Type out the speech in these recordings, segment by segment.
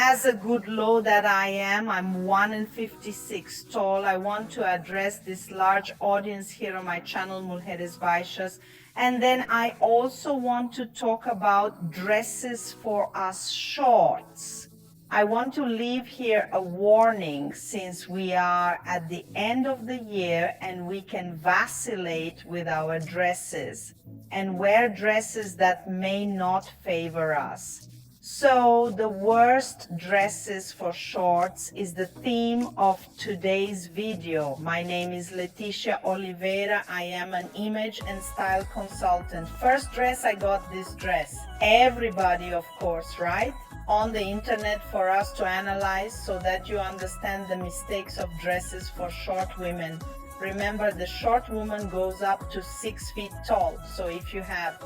As a good low that I am, I'm 1 and 56 tall. I want to address this large audience here on my channel, Mujeres Baixas. And then I also want to talk about dresses for us shorts. I want to leave here a warning since we are at the end of the year and we can vacillate with our dresses and wear dresses that may not favor us. So the worst dresses for shorts is the theme of today's video. My name is Leticia Oliveira. I am an image and style consultant. First dress, I got this dress. Everybody, of course, right? On the internet for us to analyze so that you understand the mistakes of dresses for short women. Remember, the short woman goes up to 6 feet tall. So if you have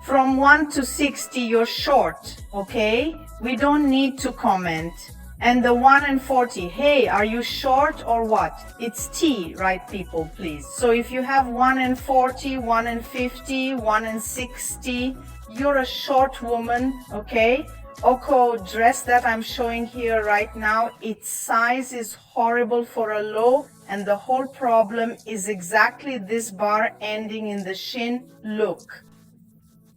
from 1 to 60, you're short, okay? We don't need to comment. And the 1 and 40, hey, are you short or what? It's T, right, people, please. So if you have 1 and 40, 1 and 50, 1 and 60, you're a short woman, okay? Oko dress that I'm showing here right now, its size is horrible for a low, and the whole problem is exactly this bar ending in the shin. Look.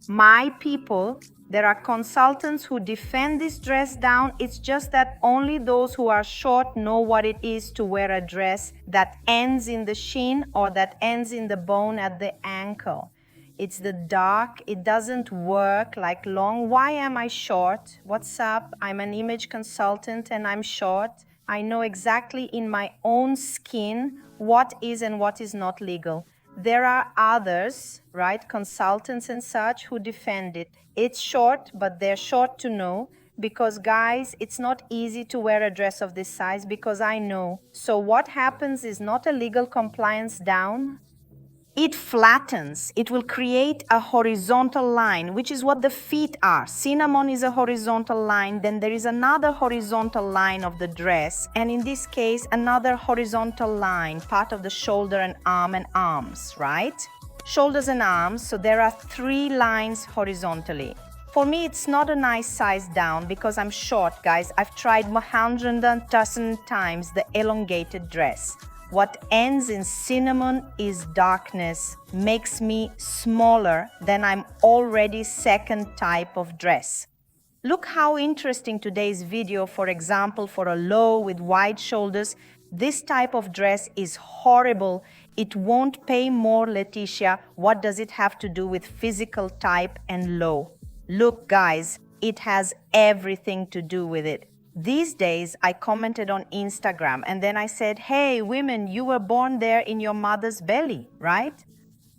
My people, there are consultants who defend this dress down. It's just that only those who are short know what it is to wear a dress that ends in the shin or that ends in the bone at the ankle. It's the dark, it doesn't work like long. Why am I short? What's up? I'm an image consultant and I'm short. I know exactly in my own skin what is and what is not legal. There are others, right, consultants and such, who defend it. It's short, but they're short to know because, guys, it's not easy to wear a dress of this size because I know. So what happens is not a legal compliance down. It flattens. It will create a horizontal line, which is what the feet are. Cinnamon is a horizontal line. Then there is another horizontal line of the dress. And in this case, another horizontal line, part of the shoulder and arms, right? Shoulders and arms. So there are 3 lines horizontally. For me, it's not a nice size down because I'm short, guys. I've tried 100,000 times the elongated dress. What ends in cinnamon is darkness, makes me smaller than I'm already second type of dress. Look how interesting today's video, for example, for a low with wide shoulders. This type of dress is horrible. It won't pay more, Leticia. What does it have to do with physical type and low? Look, guys, it has everything to do with it. These days, I commented on Instagram and then I said, hey, women, you were born there in your mother's belly, right?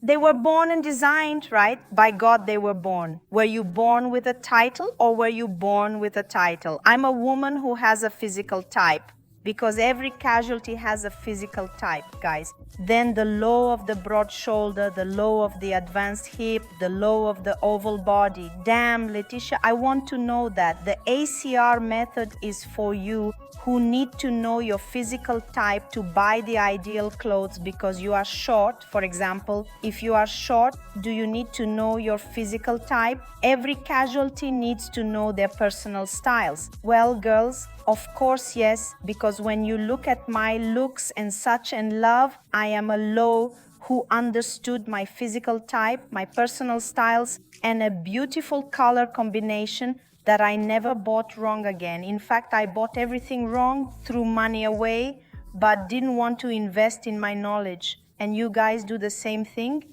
They were born and designed, right? By God, they were born. Were you born with a title or were you born with a title? I'm a woman who has a physical type because every casualty has a physical type, guys. Then the low of the broad shoulder, the low of the advanced hip, the low of the oval body. Damn, Leticia, I want to know that. The ACR method is for you who need to know your physical type to buy the ideal clothes because you are short. For example, if you are short, do you need to know your physical type? Every casualty needs to know their personal styles. Well, girls, of course, yes, because when you look at my looks and such and love, I am a low who understood my physical type, my personal styles, and a beautiful color combination that I never bought wrong again. In fact, I bought everything wrong, threw money away, but didn't want to invest in my knowledge. And you guys do the same thing?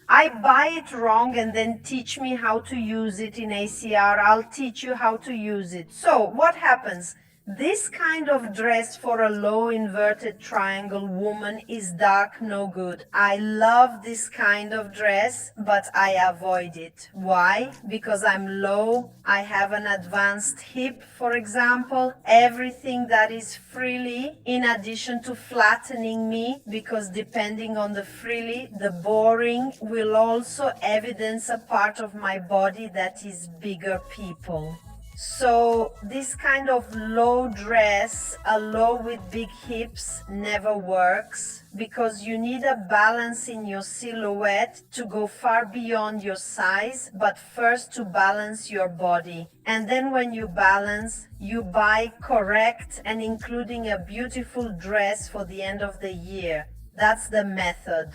I buy it wrong and then teach me how to use it in ACR. I'll teach you how to use it. So what happens? This kind of dress for a low inverted triangle woman is dark, no good. I love this kind of dress, but I avoid it. Why? Because I'm low. I have an advanced hip, for example. Everything that is frilly, in addition to flattening me, because depending on the frilly, the boring will also evidence a part of my body that is bigger, people. So this kind of low dress, a low with big hips, never works because you need a balance in your silhouette to go far beyond your size, but first to balance your body. And then when you balance, you buy correct and including a beautiful dress for the end of the year. That's the method.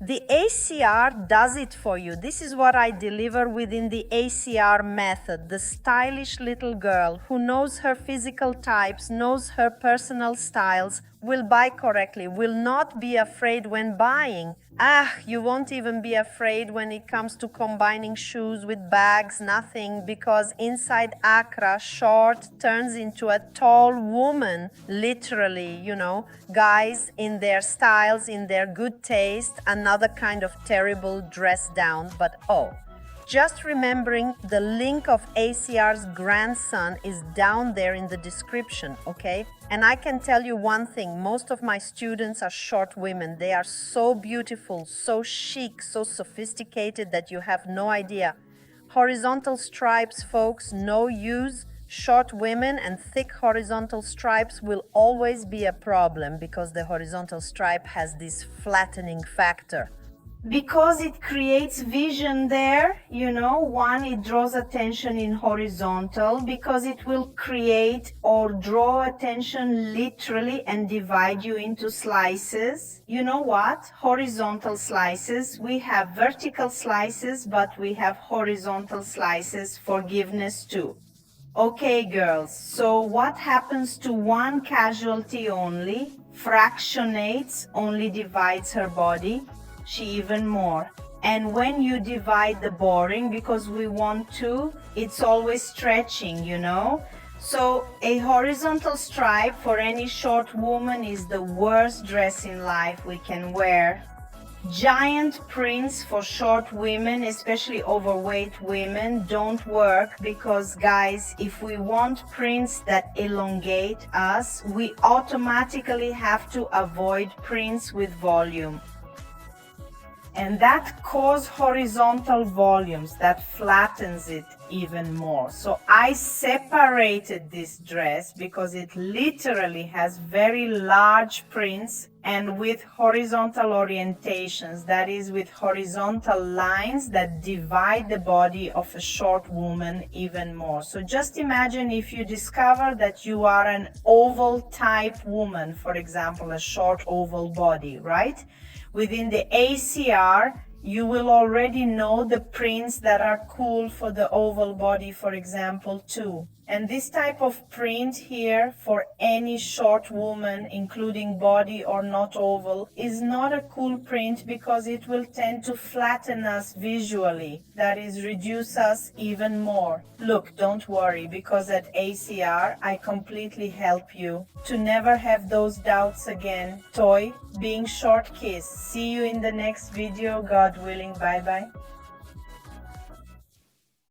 The ACR does it for you. This is what I deliver within the ACR method. The stylish little girl who knows her physical types, knows her personal styles, will buy correctly, will not be afraid when buying. You won't even be afraid when it comes to combining shoes with bags, nothing, because inside Accra, short turns into a tall woman, literally, guys in their styles, in their good taste, another kind of terrible dress down, but just remembering the link of ACR's grandson is down there in the description, okay? And I can tell you one thing, most of my students are short women. They are so beautiful, so chic, so sophisticated that you have no idea. Horizontal stripes, folks, no use. Short women and thick horizontal stripes will always be a problem because the horizontal stripe has this flattening factor. Because it creates vision there, one, it draws attention in horizontal because it will create or draw attention literally and divide you into slices. You know what? Horizontal slices. We have vertical slices, but we have horizontal slices. Forgiveness too. Okay, girls, so what happens to one casualty only? Fractionates, only divides her body. She even more. And when you divide the boring, because we want to, it's always stretching, So a horizontal stripe for any short woman is the worst dress in life we can wear. Giant prints for short women, especially overweight women, don't work because, guys, if we want prints that elongate us, we automatically have to avoid prints with volume. And that causes horizontal volumes, that flattens it even more. So I separated this dress because it literally has very large prints and with horizontal orientations, that is with horizontal lines that divide the body of a short woman even more. So just imagine if you discover that you are an oval type woman, for example, a short oval body, right? Within the ACR, you will already know the prints that are cool for the oval body, for example, too. And this type of print here for any short woman, including body or not oval, is not a cool print because it will tend to flatten us visually. That is, reduce us even more. Look, don't worry, because at ACR, I completely help you to never have those doubts again. Toy, being short kiss. See you in the next video, God willing. Bye-bye.